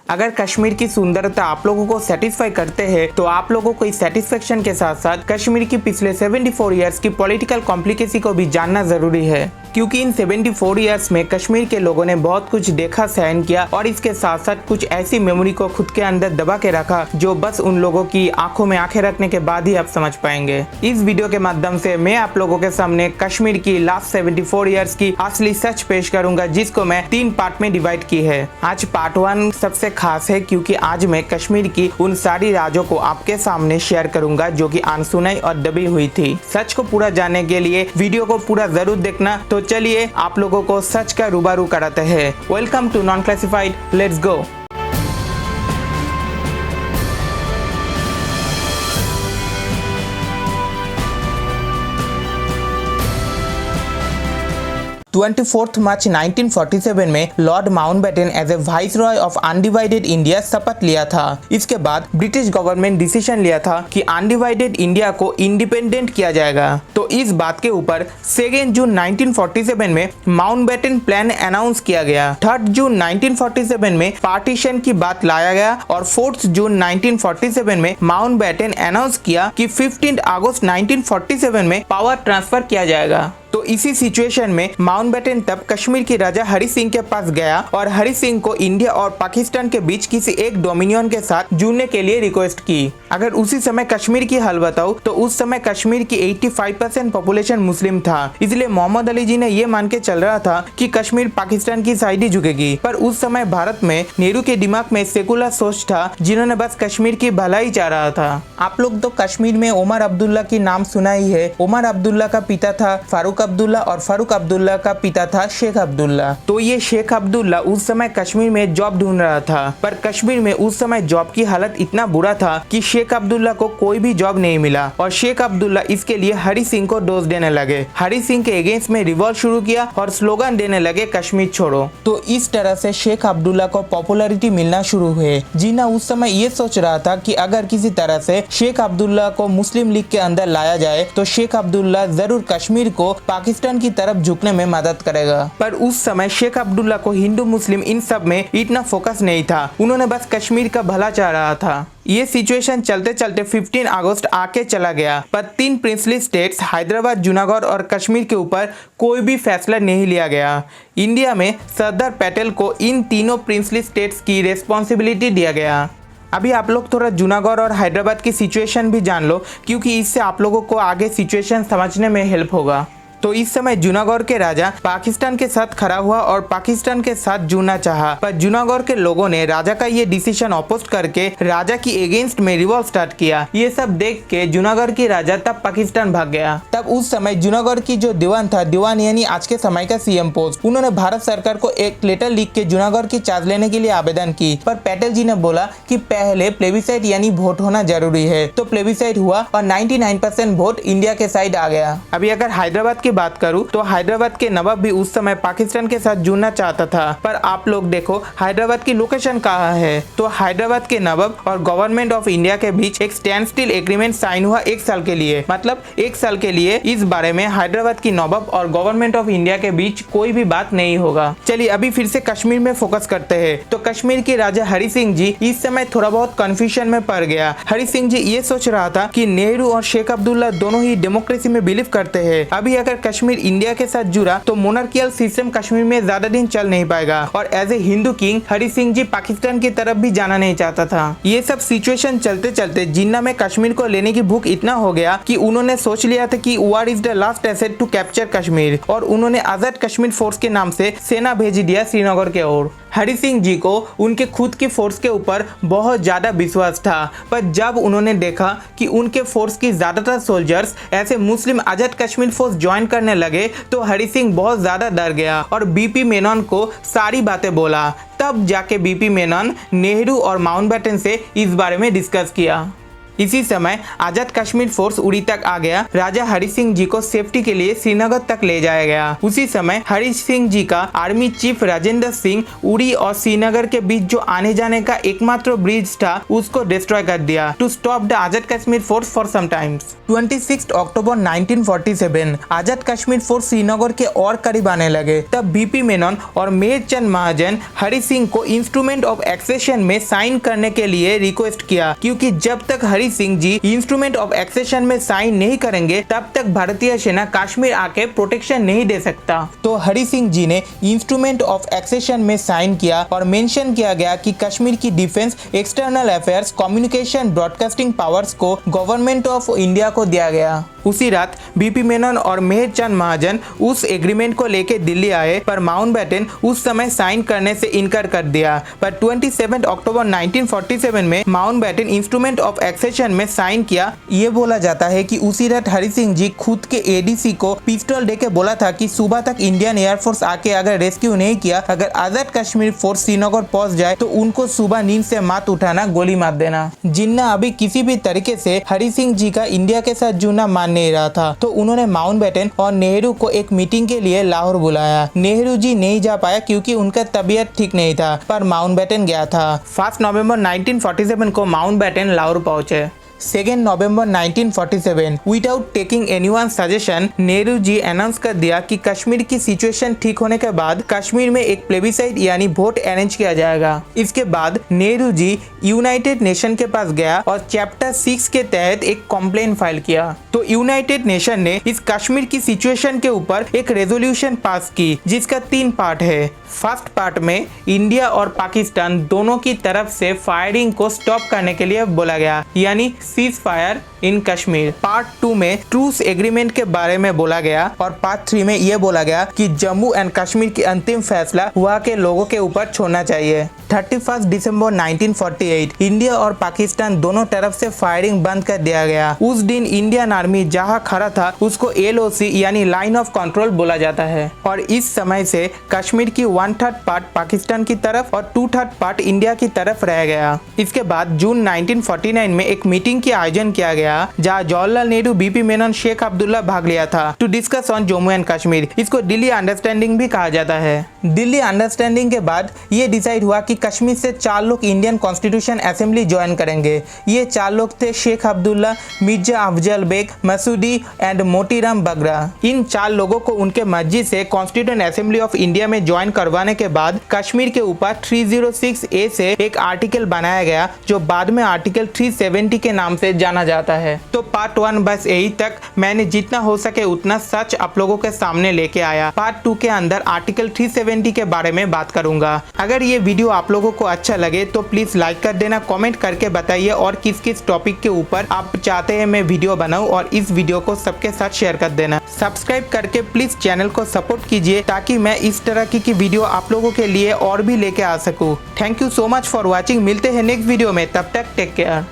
अगर कश्मीर की सुंदरता आप लोगों को सेटिस्फाई करते हैं तो आप लोगों को इस सेटिस्फेक्शन के साथ साथ कश्मीर की पिछले 74 इयर्स की पॉलिटिकल कॉम्प्लिकेसी को भी जानना जरूरी है, क्योंकि इन 74 इयर्स में कश्मीर के लोगों ने बहुत कुछ देखा, सहन किया और इसके साथ साथ कुछ ऐसी मेमोरी को खुद के अंदर दबा के रखा जो बस उन लोगों की आंखों में आंखें रखने के बाद ही आप समझ पाएंगे। इस वीडियो के माध्यम से मैं आप लोगों के सामने कश्मीर की लास्ट 74 इयर्स की असली सच पेश करूंगा, जिसको मैं 3 पार्ट में डिवाइड की है। आज पार्ट 1 सबसे खास है क्योंकि आज मैं कश्मीर की उन सारी राजों को आपके सामने शेयर करूंगा जो कि अनसुनाई और दबी हुई थी। सच को पूरा जानने के लिए वीडियो को पूरा जरूर देखना। तो चलिए आप लोगों को सच का रूबरू कराते हैं। Welcome to non classified, let's go. March 1947 में Lord Mountbatten as a viceroy of undivided India शपथ लिया था। इसके बाद ब्रिटिश गवर्नमेंट डिसीजन लिया था कि अनडिवाइडेड इंडिया को इंडिपेंडेंट किया जाएगा। तो इस बात के ऊपर 2 जून 1947 में माउंटबेटन प्लान अनाउंस किया गया। 3 जून 1947 में पार्टीशन की बात लाया गया और 4 जून 1947 में माउंटबेटन अनाउंस किया कि 15 अगस्त 1947 में पावर ट्रांसफर किया जाएगा। तो इसी सिचुएशन में माउंटबेटन तब कश्मीर की राजा हरि सिंह के पास गया और हरि सिंह को इंडिया और पाकिस्तान के बीच किसी एक डोमिनियन के साथ जुड़ने के लिए रिक्वेस्ट की। अगर उसी समय कश्मीर की हाल बताऊं तो उस समय कश्मीर की 85% पॉपुलेशन मुस्लिम था, इसलिए मोहम्मद अली जी ने ये मान के चल रहा था कि कश्मीर पाकिस्तान की साइड ही झुकेगी। पर उस समय भारत में नेहरू के दिमाग में सेकुलर सोच था, जिन्होंने बस कश्मीर की भलाई चाह रहा था। आप लोग तो कश्मीर में उमर अब्दुल्ला की नाम सुना ही है। उमर अब्दुल्ला का पिता था फारूक अब्दुल्ला और फारूक अब्दुल्ला का पिता था शेख अब्दुल्ला। तो ये शेख अब्दुल्ला उस समय कश्मीर में जॉब ढूंढ रहा था, पर कश्मीर में उस समय जॉब की हालत इतना बुरा था कि शेख अब्दुल्ला को कोई भी जॉब नहीं मिला और शेख अब्दुल्ला इसके लिए हरि सिंह को डोज देने लगे। हरि सिंह के अगेंस्ट में रिवॉल्ट शुरू किया और स्लोगन देने लगे कश्मीर छोड़ो। तो इस तरह से शेख अब्दुल्ला को पॉपुलैरिटी मिलना शुरू हुए। जिन्ना उस समय ये सोच रहा था कि अगर किसी तरह से शेख अब्दुल्ला को मुस्लिम लीग के अंदर लाया जाए तो शेख अब्दुल्ला जरूर कश्मीर को पाकिस्तान की तरफ झुकने में मदद करेगा। पर उस समय शेख अब्दुल्ला को हिंदू मुस्लिम इन सब में इतना फोकस नहीं था, उन्होंने बस कश्मीर का भला चाह रहा था। ये सिचुएशन चलते चलते 15 अगस्त आके चला गया, पर 3 प्रिंसली स्टेट्स हैदराबाद, जूनागढ़ और कश्मीर के ऊपर कोई भी फैसला नहीं लिया गया। इंडिया में सरदार पटेल को इन तीनों प्रिंसली स्टेट्स की रेस्पॉन्सिबिलिटी दिया गया। अभी आप लोग थोड़ा जूनागढ़ और हैदराबाद की सिचुएशन भी जान लो, क्योंकि इससे आप लोगों को आगे सिचुएशन समझने में हेल्प होगा। तो इस समय जूनागढ़ के राजा पाकिस्तान के साथ खड़ा हुआ और पाकिस्तान के साथ जुड़ना चाहा, पर जूनागढ़ के लोगों ने राजा का ये डिसीजन अपोज करके राजा की अगेंस्ट में रिवॉल्ट स्टार्ट किया। ये सब देख के जूनागढ़ की राजा तब पाकिस्तान भाग गया। तब उस समय जूनागढ़ की जो दीवान था, दीवान यानी आज के समय का सीएम पोस्ट, उन्होंने भारत सरकार को एक लेटर लिख के जूनागढ़ की चार्ज लेने के लिए आवेदन की। पर पटेल जी ने बोला कि पहले प्लेबिसाइट यानी वोट होना जरूरी है। तो प्लेबिसाइट हुआ और 99% वोट इंडिया के साइड आ गया। अभी अगर हैदराबाद की बात करूं तो हैदराबाद के नवाब भी उस समय पाकिस्तान के साथ जुड़ना चाहता था। पर आप लोग देखो हैदराबाद की लोकेशन कहाँ है। तो हैदराबाद के नवाब और गवर्नमेंट ऑफ इंडिया के बीच एक स्टैंड स्टिल एग्रीमेंट साइन हुआ 1 साल के लिए। मतलब 1 साल के लिए इस बारे में हैदराबाद की नवाब और गवर्नमेंट ऑफ इंडिया के बीच कोई भी बात नहीं होगा। चलिए अभी फिर से कश्मीर में फोकस करते हैं। तो कश्मीर के राजा हरि सिंह जी इस समय थोड़ा बहुत कंफ्यूजन में पड़ गया। हरि सिंह जी ये सोच रहा था कि नेहरू और शेख अब्दुल्ला दोनों ही डेमोक्रेसी में बिलीव करते हैं। अभी अगर कश्मीर इंडिया के साथ जुड़ा तो मोनार्कियल सिस्टम कश्मीर में ज्यादा दिन चल नहीं पाएगा और as a Hindu king Hari Singh ji Pakistan की तरफ भी जाना नहीं चाहता था। ये सब सिचुएशन चलते चलते जिन्ना में कश्मीर को लेने की भूख इतना हो गया कि उन्होंने सोच लिया था कि war is the last asset to capture Kashmir और उन्होंने आजाद कश्मीर फोर्स के नाम से सेना भेज दिया श्रीनगर के ओर। हरि सिंह जी को उनके खुद की फोर्स के ऊपर बहुत ज्यादा विश्वास था, पर जब उन्होंने देखा कि उनके फोर्स की ज्यादातर सोल्जर्स ऐसे मुस्लिम आजाद कश्मीर फोर्स ज्वाइन करने लगे तो हरि सिंह बहुत ज्यादा डर गया और बीपी मेनन को सारी बातें बोला। तब जाके बीपी मेनन नेहरू और माउंटबेटन से इस बारे में डिस्कस किया। इसी समय आजाद कश्मीर फोर्स उड़ी तक आ गया। राजा हरि सिंह जी को सेफ्टी के लिए श्रीनगर तक ले जाया गया। उसी समय हरि सिंह जी का आर्मी चीफ राजेंद्र सिंह उड़ी और श्रीनगर के बीच जो आने जाने का एकमात्र ब्रिज था उसको डिस्ट्रॉय कर दिया to stop the Azad Kashmir force for some times. 26 अक्टूबर 1947 आजाद कश्मीर फोर्स श्रीनगर के और करीब आने लगे। तब बीपी मेनन और मेजर चंद महाजन हरि सिंह को इंस्ट्रूमेंट ऑफ एक्सेशन में साइन करने के लिए रिक्वेस्ट किया, क्योंकि जब तक Hari Singh ji instrument of accession में साइन नहीं करेंगे तब तक भारतीय सेना कश्मीर आके प्रोटेक्शन नहीं दे सकता। तो हरि सिंह जी ने इंस्ट्रूमेंट ऑफ एक्सेशन में साइन किया और मेंशन किया गया कि कश्मीर की defence, external affairs, communication, broadcasting powers को गवर्नमेंट ऑफ इंडिया को दिया गया। उसी रात बीपी मेनन और मेजर चंद महाजन उस एग्रीमेंट को लेकर दिल्ली आए, पर माउंटबेटन उस समय साइन करने से इनकार कर दिया। पर 27 अक्टूबर 1947 में माउंटबेटन इंस्ट्रूमेंट ऑफ एक्सेशन में साइन किया। ये बोला जाता है कि उसी रात हरि सिंह जी खुद के एडीसी को पिस्टल देके बोला था कि सुबह तक इंडियन एयरफोर्स आके अगर रेस्क्यू नहीं किया, अगर आजाद कश्मीर फोर्स श्रीनगर पहुंच जाए तो उनको सुबह नींद से मत उठाना, गोली मार देना। जिन्ना अभी किसी भी तरीके से हरि सिंह जी का इंडिया के साथ जुड़ना मान नहीं रहा था, तो उन्होंने माउंटबेटन और नेहरू को एक मीटिंग के लिए लाहौर बुलाया। नेहरू जी नहीं जा पाया क्योंकि उनका तबीयत ठीक नहीं था, पर माउंटबेटन गया था। 1 नवंबर 1947 को माउंटबेटन लाहौर पहुंचे। 2 नवंबर 1947 without taking anyone suggestion Nehru ji announce कर दिया कि कश्मीर की सिचुएशन ठीक होने के बाद कश्मीर में एक प्लेबिसाइट यानी वोट अरेंज किया जाएगा। इसके बाद नेहरू जी यूनाइटेड नेशन के पास गया और चैप्टर 6 के तहत एक कंप्लेन फाइल किया। तो यूनाइटेड नेशन ने इस कश्मीर की सिचुएशन के ऊपर एक रेजोल्यूशन पास की, जिसका 3 पार्ट है। फर्स्ट पार्ट में इंडिया और पाकिस्तान दोनों की तरफ से फायरिंग को स्टॉप करने के लिए बोला गया, यानी cease fire in Kashmir. Part 2 में ट्रूस एग्रीमेंट के बारे में बोला गया और पार्ट 3 में यह बोला गया कि जम्मू एंड कश्मीर की अंतिम फैसला वहाँ के लोगों के ऊपर छोड़ना चाहिए। 31 दिसंबर 1948 इंडिया और पाकिस्तान दोनों तरफ से फायरिंग बंद कर दिया गया। उस दिन इंडियन आर्मी जहाँ खड़ा था उसको LOC यानी लाइन ऑफ कंट्रोल बोला जाता है, और इस समय से कश्मीर की 1/3 पार्ट पाकिस्तान की तरफ और 2/3 पार्ट इंडिया की तरफ रह गया। इसके बाद जून 1949 में एक मीटिंग की आयोजन किया गया जहाँ जवाहरलाल नेहरू, बीपी मेनन, शेख अब्दुल्ला भाग लिया था to discuss on Jammu and Kashmir. इसको दिल्ली अंडरस्टैंडिंग भी कहा जाता है। दिल्ली अंडरस्टैंडिंग के बाद ये डिसाइड हुआ कि कश्मीर से 4 लोग इंडियन कॉन्स्टिट्यूशन असेंबली ज्वाइन करेंगे। ये 4 लोग थे शेख अब्दुल्ला, मिर्जा अफजल बेग, मसूदी एंड मोतीराम बगरा। इन 4 लोगों को उनके मर्जी से कॉन्स्टिट्यूशन असेंबली ऑफ इंडिया में ज्वाइन करवाने के बाद कश्मीर के ऊपर 306A से एक आर्टिकल बनाया गया जो बाद में आर्टिकल 370 के नाम से जाना जाता है। तो पार्ट 1 बस यही तक। मैंने जितना हो सके उतना सच आप लोगों के सामने लेके आया। पार्ट 2 के अंदर आर्टिकल 370 के बारे में बात करूंगा। अगर ये वीडियो आप लोगों को अच्छा लगे तो प्लीज लाइक कर देना, कमेंट करके बताइए और किस किस टॉपिक के ऊपर आप चाहते हैं मैं वीडियो बनाऊं, और इस वीडियो को सबके साथ शेयर कर देना। सब्सक्राइब करके प्लीज चैनल को सपोर्ट कीजिए ताकि मैं इस तरह की वीडियो आप लोगों के लिए और भी लेके आ सकूं। Thank you so much for watching. मिलते हैं नेक्स्ट वीडियो में, तब तक टेक केयर।